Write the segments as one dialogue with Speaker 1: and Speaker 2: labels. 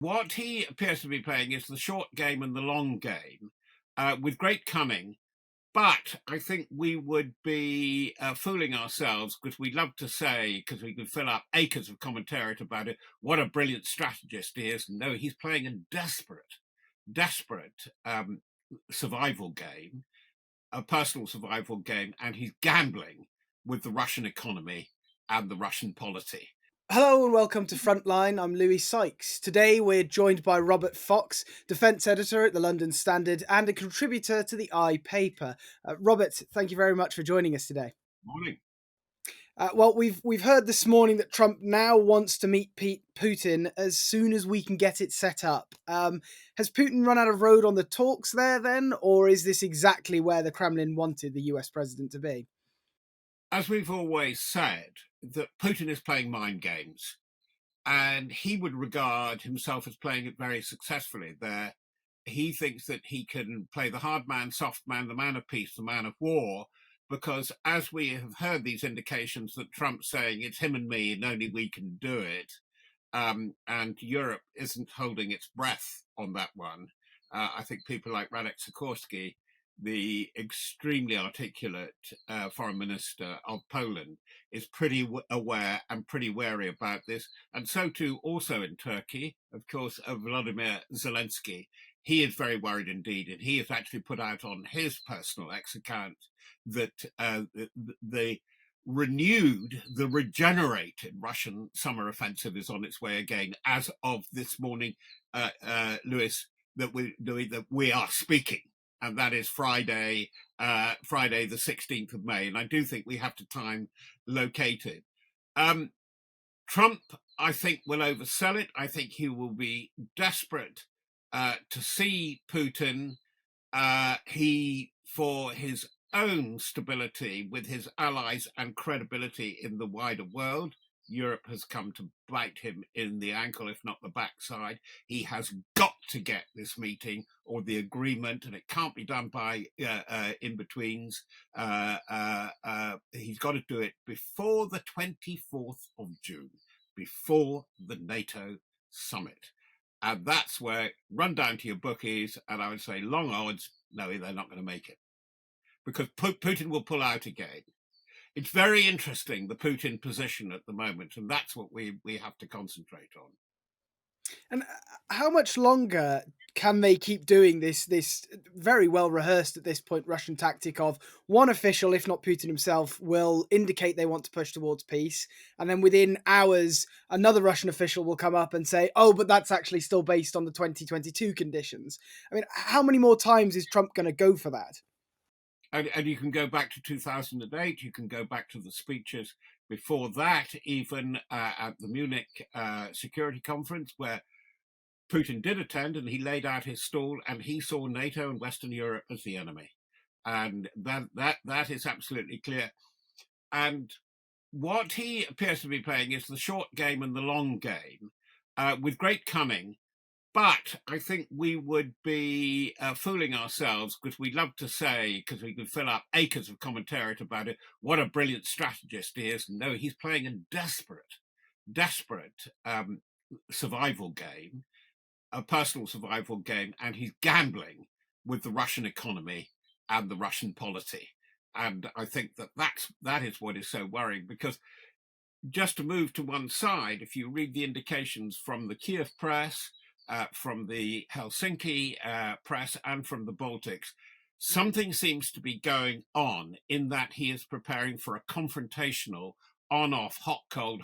Speaker 1: What he appears to be playing is the short game and the long game with great cunning. But I think we would be fooling ourselves because we love to say, because we can fill up acres of commentariat about it, what a brilliant strategist he is. No, he's playing a desperate survival game, a personal survival game, and he's gambling with the Russian economy and the Russian polity.
Speaker 2: Hello and welcome to Frontline. I'm Louis Sykes. Today we're joined by Robert Fox, defence editor at the London Standard and a contributor to the paper. Robert, thank you very much for joining us today.
Speaker 1: Morning.
Speaker 2: Well, we've heard this morning that Trump now wants to meet Putin as soon as we can get it set up. Has Putin run out of road on the talks there then, or is this exactly where the Kremlin wanted the US president to be?
Speaker 1: As we've always said, that Putin is playing mind games, and he would regard himself as playing it very successfully. There, he thinks that he can play the hard man, soft man, the man of peace, the man of war, because as we have heard these indications that Trump's saying it's him and me and only we can do it, and Europe isn't holding its breath on that one. I think people like Radek Sikorski, the extremely articulate foreign minister of Poland, is pretty aware and pretty wary about this. And so too also in Turkey, of course, of Volodymyr Zelensky. He is very worried indeed, and he has actually put out on his personal X account that the regenerated Russian summer offensive is on its way again, as of this morning, Lewis, that we are speaking. And that is Friday, Friday the 16th of May. And I do think we have to time locate it. Trump, I think, will oversell it. I think he will be desperate to see Putin. For his own stability with his allies and credibility in the wider world, Europe has come to bite him in the ankle, if not the backside. He has got to get this meeting or the agreement, and it can't be done by in-betweens. He's got to do it before the 24th of June, before the NATO summit. And that's where, run down to your bookies, and I would say long odds, no, they're not going to make it. Because Putin will pull out again. It's very interesting, the Putin position at the moment, and that's what we have to concentrate on.
Speaker 2: And how much longer can they keep doing this very well rehearsed at this point Russian tactic of one official, if not Putin himself, will indicate they want to push towards peace, and then within hours another Russian official will come up and say, "Oh, but that's actually still based on the 2022 conditions." I mean, how many more times is Trump going to go for that?
Speaker 1: And you can go back to 2008, you can go back to the speeches before that, even at the Munich Security Conference, where Putin did attend, and he laid out his stall, and he saw NATO and Western Europe as the enemy. And that is absolutely clear. And what he appears to be playing is the short game and the long game with great cunning. But I think we would be fooling ourselves because we love to say, because we can fill up acres of commentariat about it, what a brilliant strategist he is. No, he's playing a desperate survival game, a personal survival game, and he's gambling with the Russian economy and the Russian polity. And I think that is what is so worrying, because just to move to one side, if you read the indications from the Kiev press, from the Helsinki press, and from the Baltics, something seems to be going on in that he is preparing for a confrontational on-off, hot-cold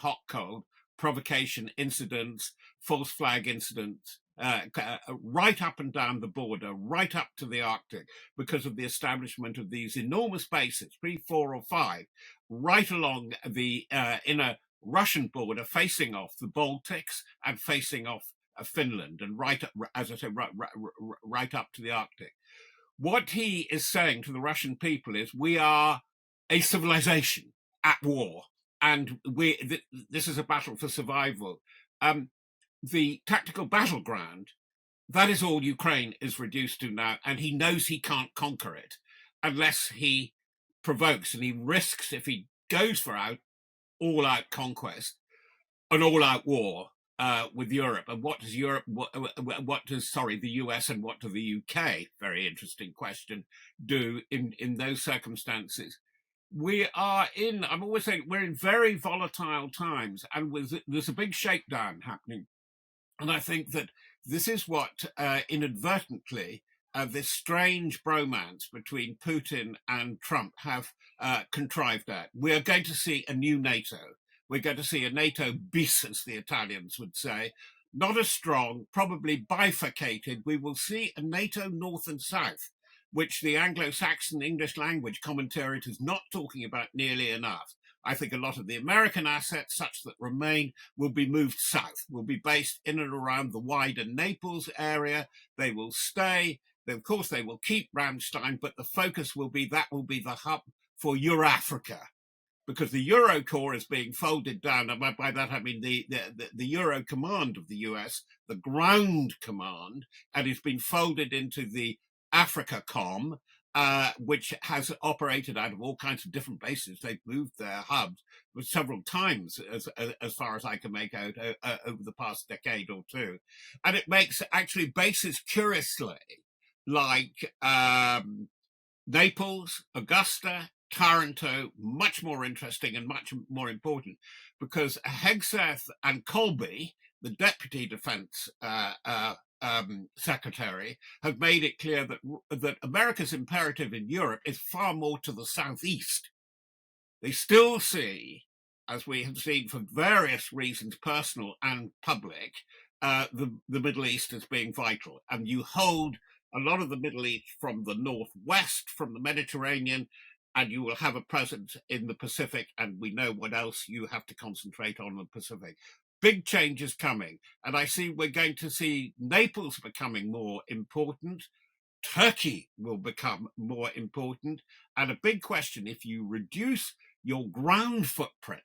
Speaker 1: provocation incidents, false flag incidents, right up and down the border, right up to the Arctic, because of the establishment of these enormous bases, 3, 4, or 5, right along the inner Russian border, facing off the Baltics and facing off Finland, and right up, as I said, right up to the Arctic. What he is saying to the Russian people is, we are a civilization at war, and this is a battle for survival. The tactical battleground, that is all Ukraine is reduced to now, and he knows he can't conquer it unless he provokes, and he risks, if he goes for all-out conquest, an all-out war, with Europe, and what does Europe, what does the US and what do the UK? Very interesting question. Do in those circumstances? We are in. I'm always saying we're in very volatile times, and there's a big shakedown happening. And I think that this is what inadvertently this strange bromance between Putin and Trump have contrived at. We're going to see a new NATO. We're going to see a NATO bis, as the Italians would say, not as strong, probably bifurcated. We will see a NATO North and South, which the Anglo-Saxon English language commentariat is not talking about nearly enough. I think a lot of the American assets, such that remain, will be moved south, will be based in and around the wider Naples area. They will stay. Of course, they will keep Ramstein, but the focus will be that will be the hub for Eurafrica, because the Euro Corps is being folded down. And by that, I mean the Euro Command of the US, the ground command, and it's been folded into the Africa Com, which has operated out of all kinds of different bases. They've moved their hubs several times, as far as I can make out, over the past decade or two. And it makes actually bases curiously like Naples, Augusta, Taranto much more interesting and much more important, because Hegseth and Colby, the deputy defense secretary, have made it clear that America's imperative in Europe is far more to the southeast. They still see, as we have seen for various reasons, personal and public, the Middle East as being vital. And you hold a lot of the Middle East from the northwest, from the Mediterranean, and you will have a presence in the Pacific, and we know what else you have to concentrate on the Pacific. Big changes coming, and I see we're going to see Naples becoming more important. Turkey will become more important, and a big question: if you reduce your ground footprint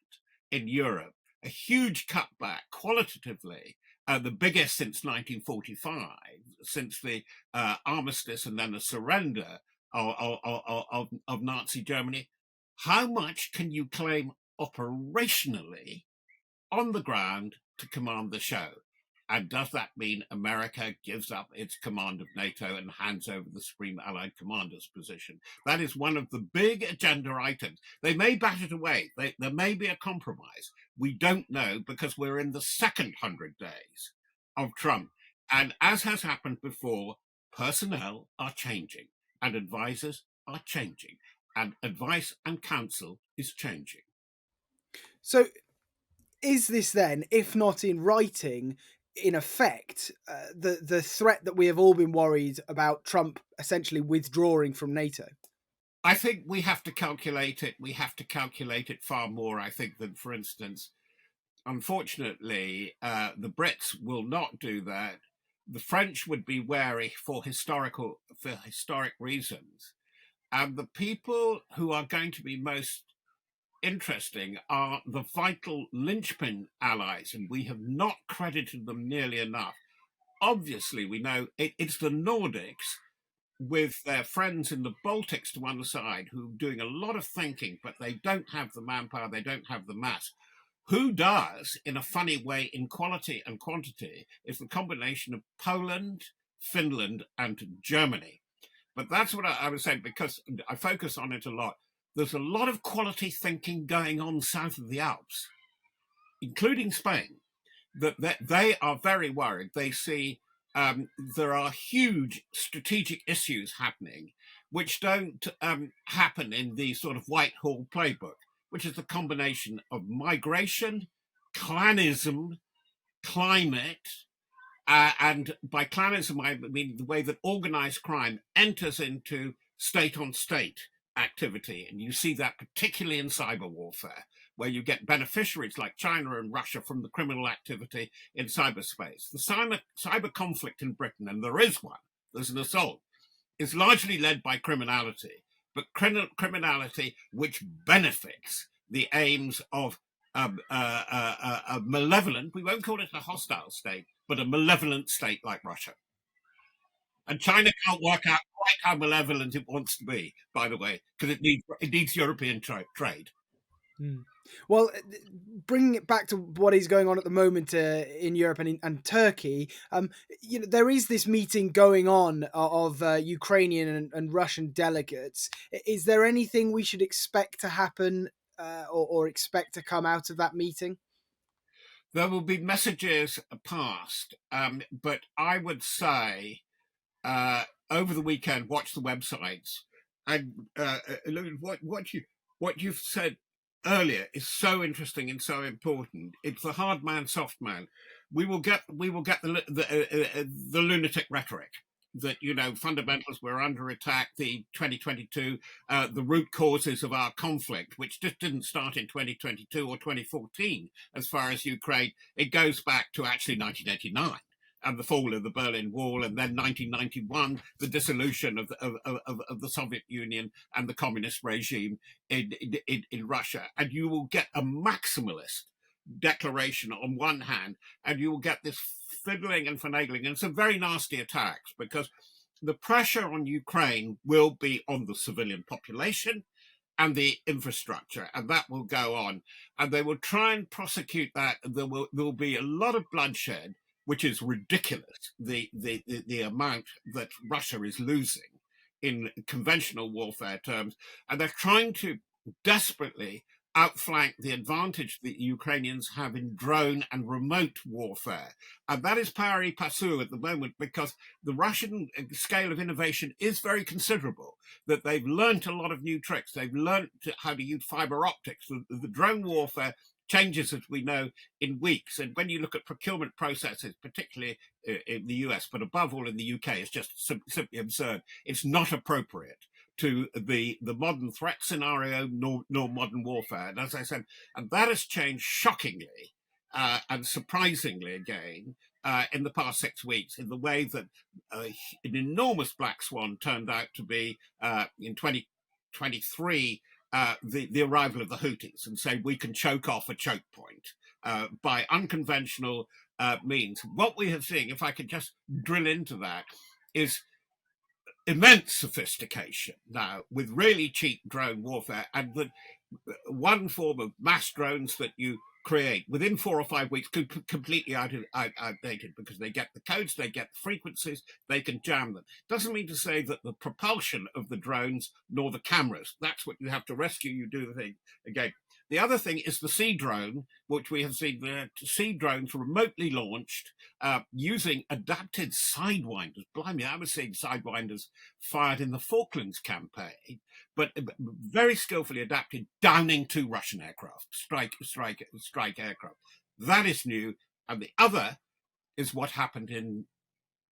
Speaker 1: in Europe, a huge cutback qualitatively, the biggest since 1945, since the armistice and then the surrender of Nazi Germany. How much can you claim operationally on the ground to command the show? And does that mean America gives up its command of NATO and hands over the Supreme Allied Commander's position? That is one of the big agenda items. They may bat it away. There may be a compromise. We don't know, because we're in the second 100 days of Trump. And as has happened before, personnel are changing and advisors are changing, and advice and counsel is changing.
Speaker 2: So is this then, if not in writing, in effect, the threat that we have all been worried about Trump essentially withdrawing from NATO?
Speaker 1: I think we have to calculate it. We have to calculate it far more, I think, than, for instance, unfortunately, the Brits will not do that. The French would be wary for historic reasons. And the people who are going to be most interesting are the vital linchpin allies, and we have not credited them nearly enough. Obviously, we know it's the Nordics with their friends in the Baltics to one side who are doing a lot of thinking, but they don't have the manpower, they don't have the mass. Who does, in a funny way, in quality and quantity, is the combination of Poland, Finland, and Germany. But that's what I was saying, because I focus on it a lot. There's a lot of quality thinking going on south of the Alps, including Spain, that they are very worried. They see there are huge strategic issues happening, which don't happen in the sort of Whitehall playbook, which is the combination of migration, clanism, climate, and by clanism, I mean the way that organized crime enters into state-on-state activity. And you see that particularly in cyber warfare, where you get beneficiaries like China and Russia from the criminal activity in cyberspace. The cyber conflict in Britain, and there is one, there's an assault, is largely led by criminality, but criminality which benefits the aims of a malevolent, we won't call it a hostile state, but a malevolent state like Russia. And China can't work out quite how malevolent it wants to be, by the way, because it needs European trade.
Speaker 2: Mm. Well, bringing it back to what is going on at the moment in Europe and Turkey, there is this meeting going on of Ukrainian and Russian delegates. Is there anything we should expect to happen or expect to come out of that meeting?
Speaker 1: There will be messages passed, but I would say over the weekend, watch the websites and what you've said earlier is so interesting and so important. It's the hard man, soft man. We will get the lunatic rhetoric that fundamentals were under attack. The 2022, the root causes of our conflict, which just didn't start in 2022 or 2014, as far as Ukraine. It goes back to actually 1989 and the fall of the Berlin Wall, and then 1991, the dissolution of the Soviet Union and the communist regime in Russia. And you will get a maximalist declaration on one hand, and you will get this fiddling and finagling, and some very nasty attacks, because the pressure on Ukraine will be on the civilian population and the infrastructure, and that will go on. And they will try and prosecute that. There will be a lot of bloodshed, which is ridiculous. The amount that Russia is losing in conventional warfare terms, and they're trying to desperately outflank the advantage that Ukrainians have in drone and remote warfare. And that is pari passu at the moment, because the Russian scale of innovation is very considerable, that they've learnt a lot of new tricks. They've learnt how to use fiber optics. The drone warfare changes, as we know, in weeks. And when you look at procurement processes, particularly in the US, but above all in the UK, it's just simply absurd. It's not appropriate to the modern threat scenario, nor modern warfare. And as I said, and that has changed shockingly and surprisingly again in the past 6 weeks, in the way that an enormous black swan turned out to be in 2023, the arrival of the Houthis, and say we can choke off a choke point by unconventional means. What we have seen, if I could just drill into that, is immense sophistication now with really cheap drone warfare, and the one form of mass drones that you create within 4 or 5 weeks could completely outdated, because they get the codes, they get the frequencies, they can jam them. Doesn't mean to say that the propulsion of the drones nor the cameras, that's what you have to rescue. You do the thing again. The other thing is the sea drone, which we have seen the sea drones remotely launched using adapted sidewinders. Blimey, I was seeing sidewinders fired in the Falklands campaign, but very skillfully adapted, downing 2 Russian aircraft, strike aircraft. That is new. And the other is what happened in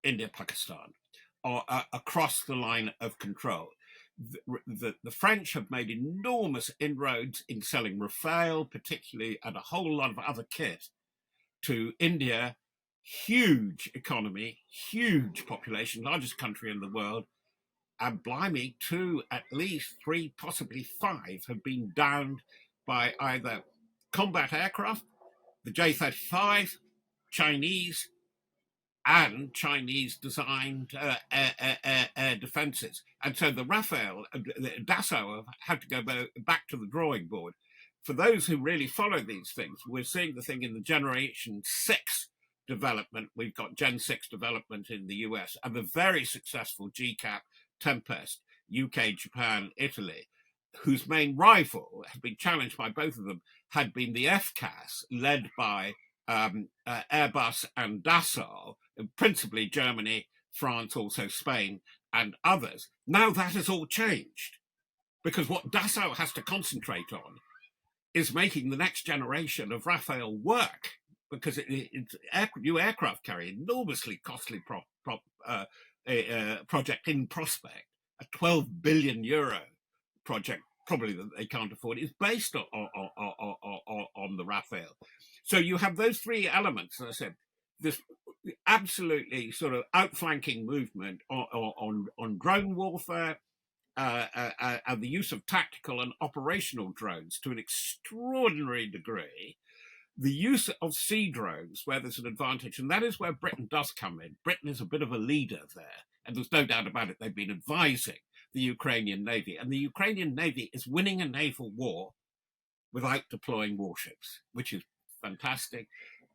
Speaker 1: India, Pakistan, or across the line of control. The French have made enormous inroads in selling Rafale, particularly, and a whole lot of other kit to India. Huge economy, huge population, largest country in the world. And blimey, 2, at least 3, possibly 5 have been downed by either combat aircraft, the J-35, Chinese, and Chinese designed air defenses. And so the Rafale, Dassault, have had to go back to the drawing board. For those who really follow these things, we're seeing the thing in the Generation 6 development. We've got Gen 6 development in the US, and the very successful GCAP Tempest, UK, Japan, Italy, whose main rival had been challenged by both of them, had been the FCAS, led by Airbus and Dassault, principally Germany, France, also Spain, and others. Now that has all changed, because what Dassault has to concentrate on is making the next generation of Rafale work, because it's new aircraft carrier, enormously costly project in prospect, a 12 billion euro project, probably that they can't afford, is based on the Rafale. So you have those 3 elements, as I said, this absolutely sort of outflanking movement on drone warfare, and the use of tactical and operational drones to an extraordinary degree, the use of sea drones where there's an advantage, and that is where Britain does come in. Britain is a bit of a leader there, and there's no doubt about it. They've been advising the Ukrainian Navy, and the Ukrainian Navy is winning a naval war without deploying warships, which is fantastic.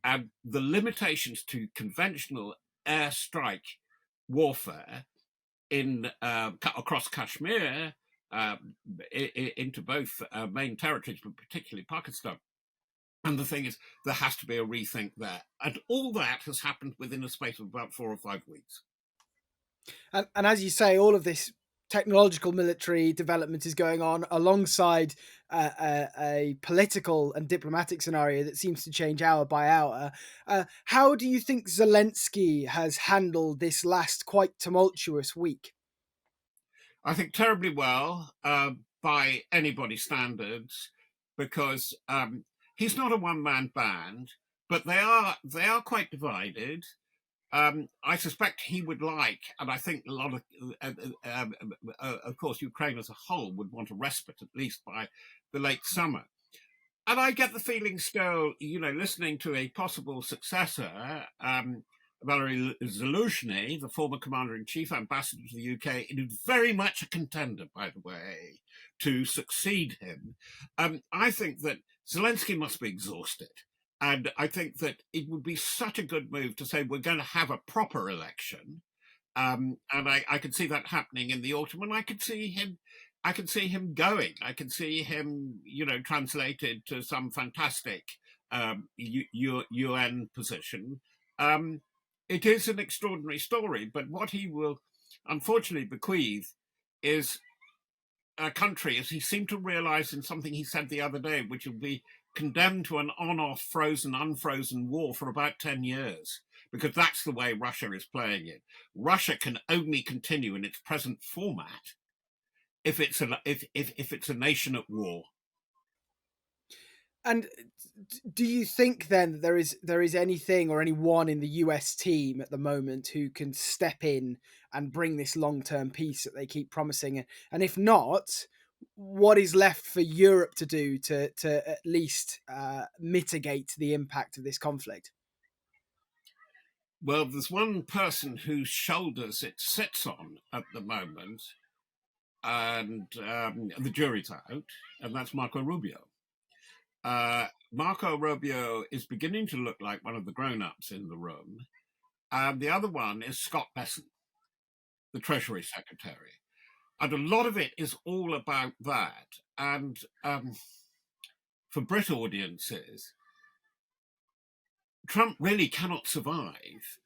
Speaker 1: And the limitations to conventional airstrike warfare in across Kashmir, into both main territories, but particularly Pakistan. And the thing is, there has to be a rethink there. And all that has happened within a space of about 4 or 5 weeks.
Speaker 2: And as you say, all of this technological military development is going on alongside a political and diplomatic scenario that seems to change hour by hour. How do you think Zelensky has handled this last quite tumultuous week?
Speaker 1: I think terribly well, by anybody's standards, because he's not a one-man band, but they are quite divided. I suspect he would like, and I think a lot of course, Ukraine as a whole would want a respite, at least by the late summer. And I get the feeling still, listening to a possible successor, Valery Zaluzhny, the former commander-in-chief, ambassador to the UK, it is very much a contender, by the way, to succeed him. I think that Zelensky must be exhausted. And I think that it would be such a good move to say we're going to have a proper election. And I could see that happening in the autumn, and I could see him going. I could see him, translated to some fantastic UN position. Um, it is an extraordinary story, but what he will unfortunately bequeath is a country, as he seemed to realize in something he said the other day, which will be condemned to an on-off, frozen, unfrozen war for about 10 years, because that's the way Russia is playing it. Russia can only continue in its present format if it's a nation at war.
Speaker 2: And do you think then that there is anything or anyone in the US team at the moment who can step in and bring this long-term peace that they keep promising? And if not, what is left for Europe to do to at least mitigate the impact of this conflict?
Speaker 1: Well, there's one person whose shoulders it sits on at the moment, and the jury's out, and that's Marco Rubio. Marco Rubio is beginning to look like one of the grown-ups in the room. The other one is Scott Bessent, the Treasury Secretary. And a lot of it is all about that. And for Brit audiences, Trump really cannot survive.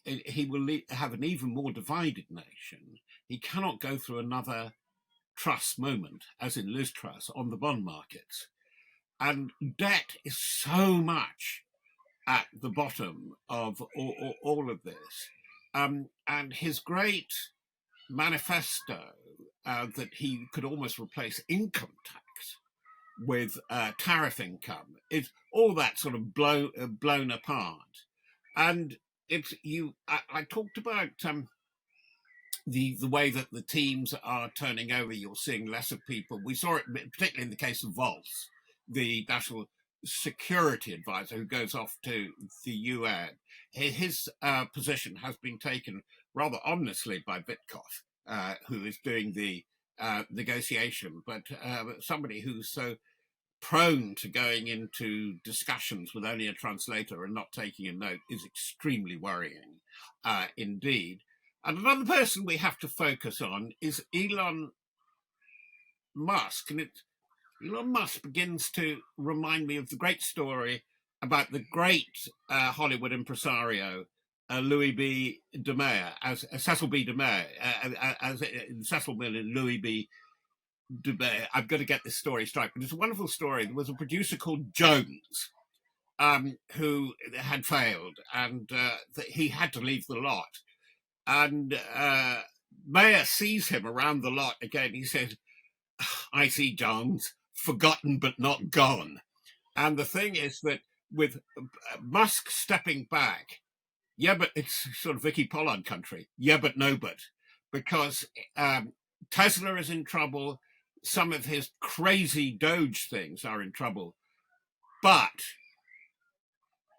Speaker 1: He will have an even more divided nation. He cannot go through another Truss moment, as in Liz Truss, on the bond markets. And debt is so much at the bottom of all of this. And his great manifesto that he could almost replace income tax with tariff income is all that sort of blown apart. And it's you. I talked about the way that the teams are turning over. You're seeing less of people. We saw it particularly in the case of Volz, the national security advisor who goes off to the UN. His position has been taken rather ominously by Vitkov, who is doing the negotiation, but somebody who's so prone to going into discussions with only a translator and not taking a note is extremely worrying indeed. And another person we have to focus on is Elon Musk. And Elon Musk begins to remind me of the great story about the great Hollywood impresario, Louis B. DeMay, as Cecil B. DeMay, as Cecil B. and Louis B. DeMay. I've got to get this story straight, but it's a wonderful story. There was a producer called Jones, who had failed, and he had to leave the lot. And Mayer sees him around the lot again. He says, "I see Jones, forgotten but not gone." And the thing is that with Musk stepping back, yeah, but it's sort of Vicky Pollard country. Yeah, but no, but because Tesla is in trouble. Some of his crazy Doge things are in trouble. But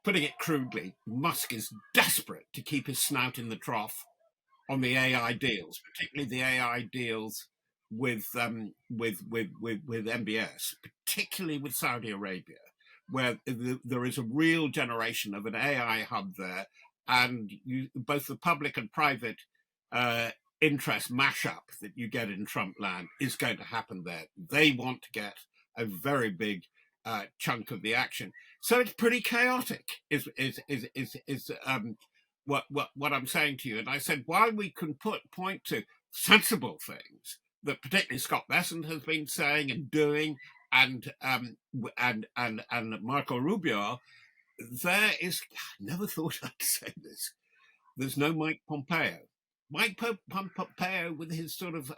Speaker 1: putting it crudely, Musk is desperate to keep his snout in the trough on the AI deals, particularly the AI deals with MBS, particularly with Saudi Arabia, where there is a real generation of an AI hub there, and both the public and private uh, interest mashup that you get in Trump land is going to happen there. They want to get a very big chunk of the action, so it's pretty chaotic. Is what I'm saying to you? And I said, while we can point to sensible things that particularly Scott Bessent has been saying and doing, and Marco Rubio, there is. I never thought I'd say this. There's no Mike Pompeo. Mike Pompeo, with his sort of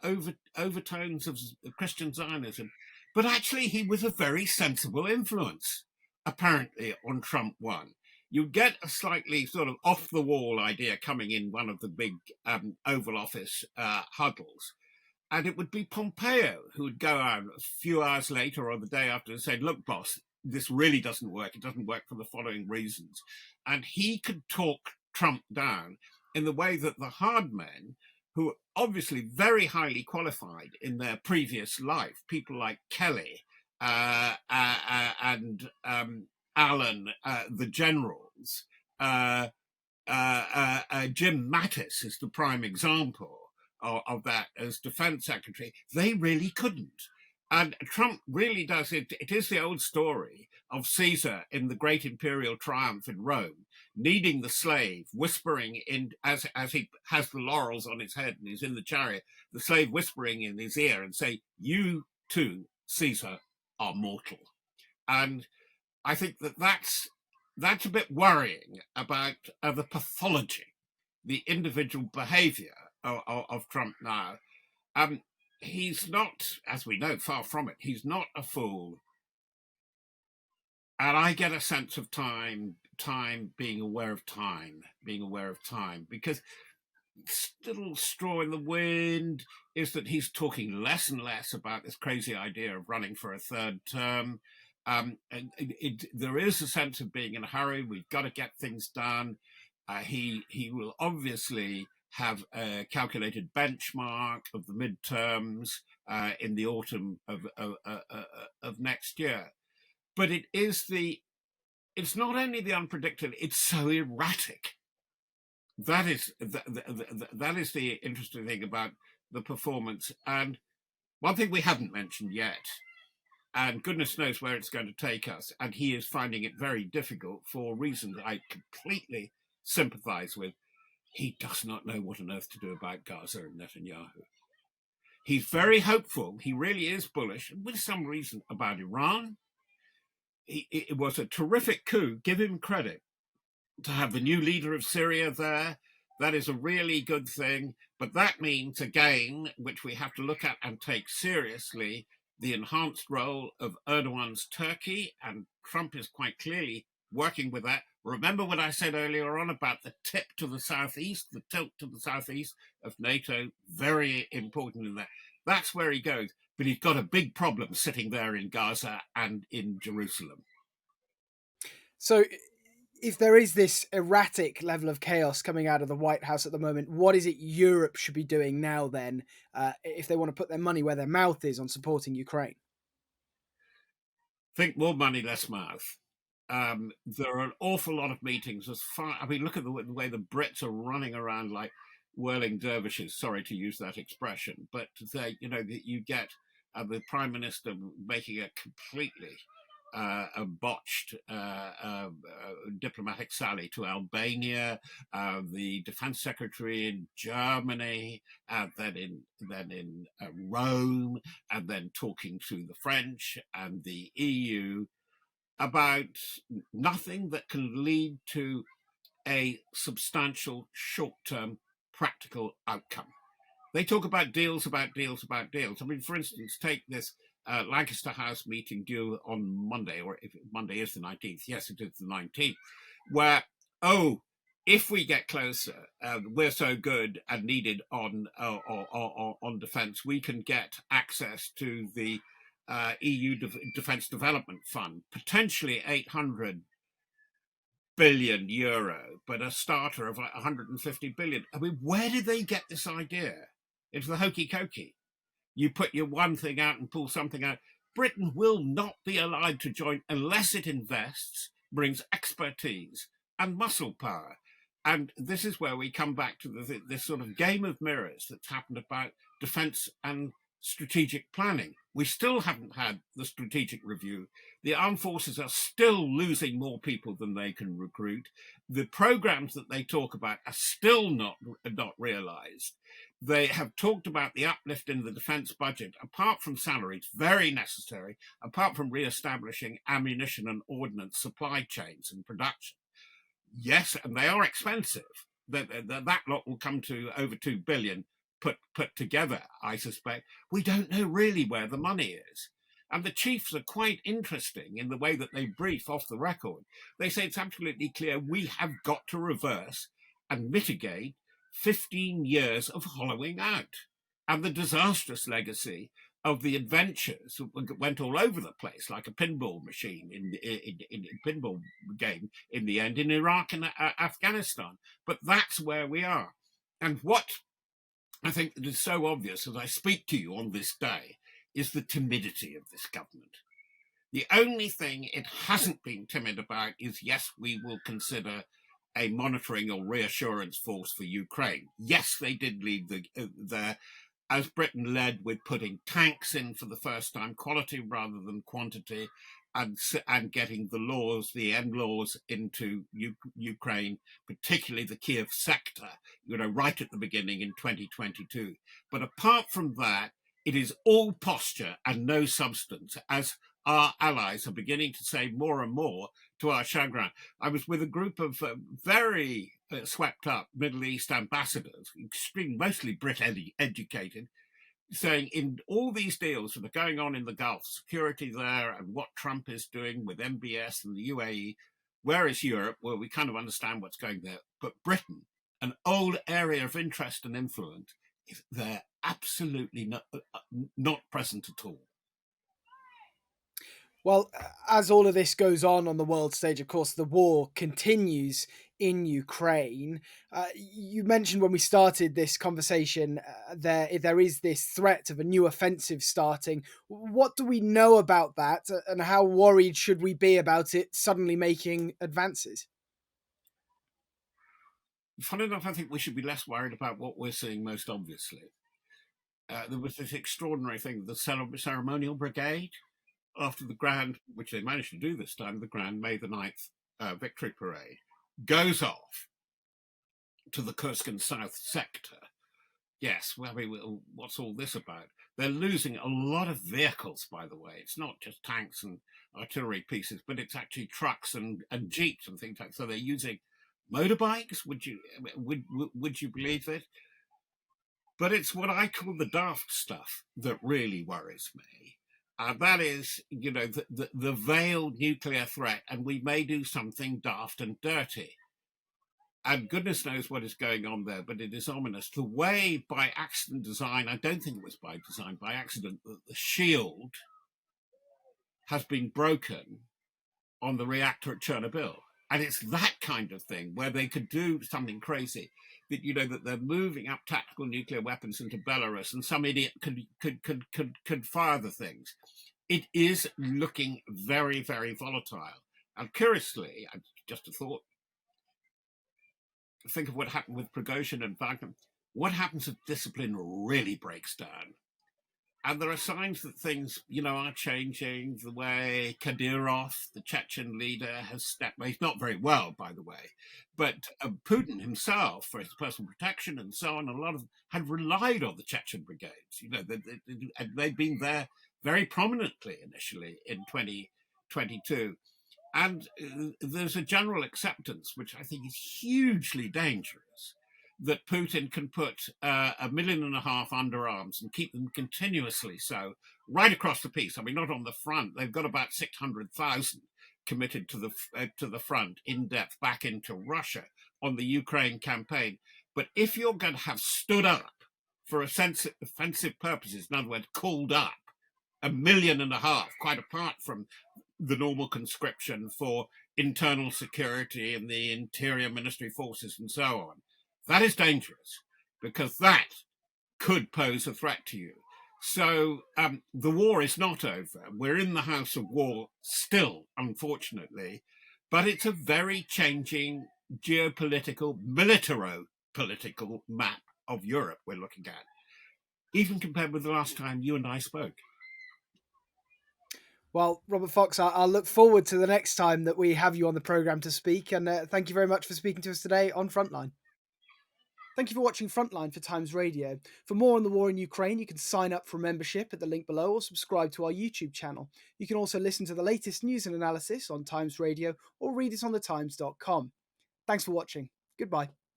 Speaker 1: overtones of Christian Zionism, but actually he was a very sensible influence, apparently, on Trump 1. You get a slightly sort of off the wall idea coming in one of the big Oval Office huddles. And it would be Pompeo who would go out a few hours later or the day after and say, look, boss, this really doesn't work. It doesn't work for the following reasons. And he could talk Trump down in the way that the hard men, who are obviously very highly qualified in their previous life, people like Kelly and Allen, the generals, Jim Mattis is the prime example of that as defense secretary. They really couldn't. And Trump really does it. It is the old story of Caesar in the great imperial triumph in Rome, needing the slave, whispering in as he has the laurels on his head and he's in the chariot, the slave whispering in his ear and say, "You too, Caesar, are mortal." And I think that's a bit worrying about the pathology, the individual behavior of Trump now. He's not, as we know, far from it. He's not a fool. And I get a sense of time, being aware of time, because little straw in the wind is that he's talking less and less about this crazy idea of running for a third term. There is a sense of being in a hurry. We've got to get things done. He will obviously have a calculated benchmark of the midterms in the autumn of next year. But it's not only the unpredictable, it's so erratic. That is the interesting thing about the performance. And one thing we haven't mentioned yet, and goodness knows where it's going to take us, and he is finding it very difficult for reasons I completely sympathize with. He does not know what on earth to do about Gaza and Netanyahu. He's very hopeful. He really is bullish, with some reason, about Iran. It was a terrific coup. Give him credit. To have the new leader of Syria there, that is a really good thing. But that means, again, which we have to look at and take seriously, the enhanced role of Erdogan's Turkey, and Trump is quite clearly working with that. Remember what I said earlier on about the tip to the southeast, the tilt to the southeast of NATO, very important in that. That's where he goes. But he's got a big problem sitting there in Gaza and in Jerusalem.
Speaker 2: So if there is this erratic level of chaos coming out of the White House at the moment, what is it Europe should be doing now then, if they want to put their money where their mouth is on supporting Ukraine?
Speaker 1: Think more money, less mouth. There are an awful lot of meetings. Look at the way the Brits are running around like whirling dervishes. Sorry to use that expression, but you get the Prime Minister making a completely a botched diplomatic sally to Albania, the Defense Secretary in Germany, then in Rome, and then talking to the French and the EU about nothing that can lead to a substantial short-term practical outcome. They talk about deals. I mean, for instance, take this Lancaster House meeting due on Monday, or if Monday is the 19th, yes, it is the 19th, where, if we get closer, we're so good and needed on defence, we can get access to the EU Defence Development Fund, potentially 800 billion euro, but a starter of like 150 billion. I mean, where did they get this idea? It's the hokey cokey. You put your one thing out and pull something out. Britain will not be allowed to join unless it invests, brings expertise and muscle power. And this is where we come back to this sort of game of mirrors that's happened about defence and strategic planning. We still haven't had the strategic review. The armed forces are still losing more people than they can recruit. The programs that they talk about are still not realised. They have talked about the uplift in the defence budget, apart from salaries, very necessary, apart from re-establishing ammunition and ordnance supply chains and production. Yes, and they are expensive. That lot will come to over 2 billion put together, I suspect. We don't know really where the money is. And the chiefs are quite interesting in the way that they brief off the record. They say it's absolutely clear we have got to reverse and mitigate 15 years of hollowing out and the disastrous legacy of the adventures that went all over the place, like a pinball machine in pinball game in the end in Iraq and Afghanistan. But that's where we are. And what I think that is so obvious as I speak to you on this day is the timidity of this government. The only thing it hasn't been timid about is, yes, we will consider a monitoring or reassurance force for Ukraine. Yes, they did lead there, as Britain led with putting tanks in for the first time, quality rather than quantity, and getting the end laws into Ukraine, particularly the Kiev sector, right at the beginning in 2022. But apart from that, it is all posture and no substance, as our allies are beginning to say more and more to our chagrin. I was with a group of very swept up Middle East ambassadors, mostly Brit educated, saying in all these deals that are going on in the Gulf, security there and what Trump is doing with MBS and the UAE, where is Europe? Well, we kind of understand what's going there. But Britain, an old area of interest and influence, they're absolutely not present at all.
Speaker 2: Well, as all of this goes on the world stage, of course, the war continues in Ukraine. You mentioned when we started this conversation, there is this threat of a new offensive starting. What do we know about that, and how worried should we be about it suddenly making advances?
Speaker 1: Funny enough, I think we should be less worried about what we're seeing most obviously. There was this extraordinary thing, the ceremonial brigade, after the grand, which they managed to do this time, the grand May the 9th victory parade, goes off to the Kursk and South sector. Yes, well, I mean, what's all this about? They're losing a lot of vehicles, by the way. It's not just tanks and artillery pieces, but it's actually trucks and jeeps and things like that. So they're using motorbikes. Would you believe it? But it's what I call the daft stuff that really worries me. That is, the veiled nuclear threat, and we may do something daft and dirty. And goodness knows what is going on there, but it is ominous. The way, by accident design, I don't think it was by design, by accident, that the shield has been broken on the reactor at Chernobyl. And it's that kind of thing where they could do something crazy, that that they're moving up tactical nuclear weapons into Belarus, and some idiot could fire the things. It is looking very, very volatile. And curiously, just a thought, think of what happened with Prigozhin and Wagner. What happens if discipline really breaks down? And there are signs that things, are changing. The way Kadyrov, the Chechen leader, has stepped. Well, he's not very well, by the way. But Putin himself, for his personal protection and so on, a lot of had relied on the Chechen brigades. They'd been there very prominently initially in 2022. And there's a general acceptance, which I think is hugely dangerous, that Putin can put 1.5 million underarms and keep them continuously so right across the piece. I mean, not on the front. They've got about 600,000 committed to the front, in depth, back into Russia on the Ukraine campaign. But if you're going to have stood up for offensive purposes, in other words, called up 1.5 million, quite apart from the normal conscription for internal security and the interior ministry forces and so on, that is dangerous, because that could pose a threat to you. So the war is not over. We're in the house of war still, unfortunately, but it's a very changing geopolitical, militaro-political map of Europe we're looking at, even compared with the last time you and I spoke.
Speaker 2: Well, Robert Fox, I'll look forward to the next time that we have you on the programme to speak. And thank you very much for speaking to us today on Frontline. Thank you for watching Frontline for Times Radio. For more on the war in Ukraine, you can sign up for membership at the link below or subscribe to our YouTube channel. You can also listen to the latest news and analysis on Times Radio or read it on thetimes.com. Thanks for watching. Goodbye.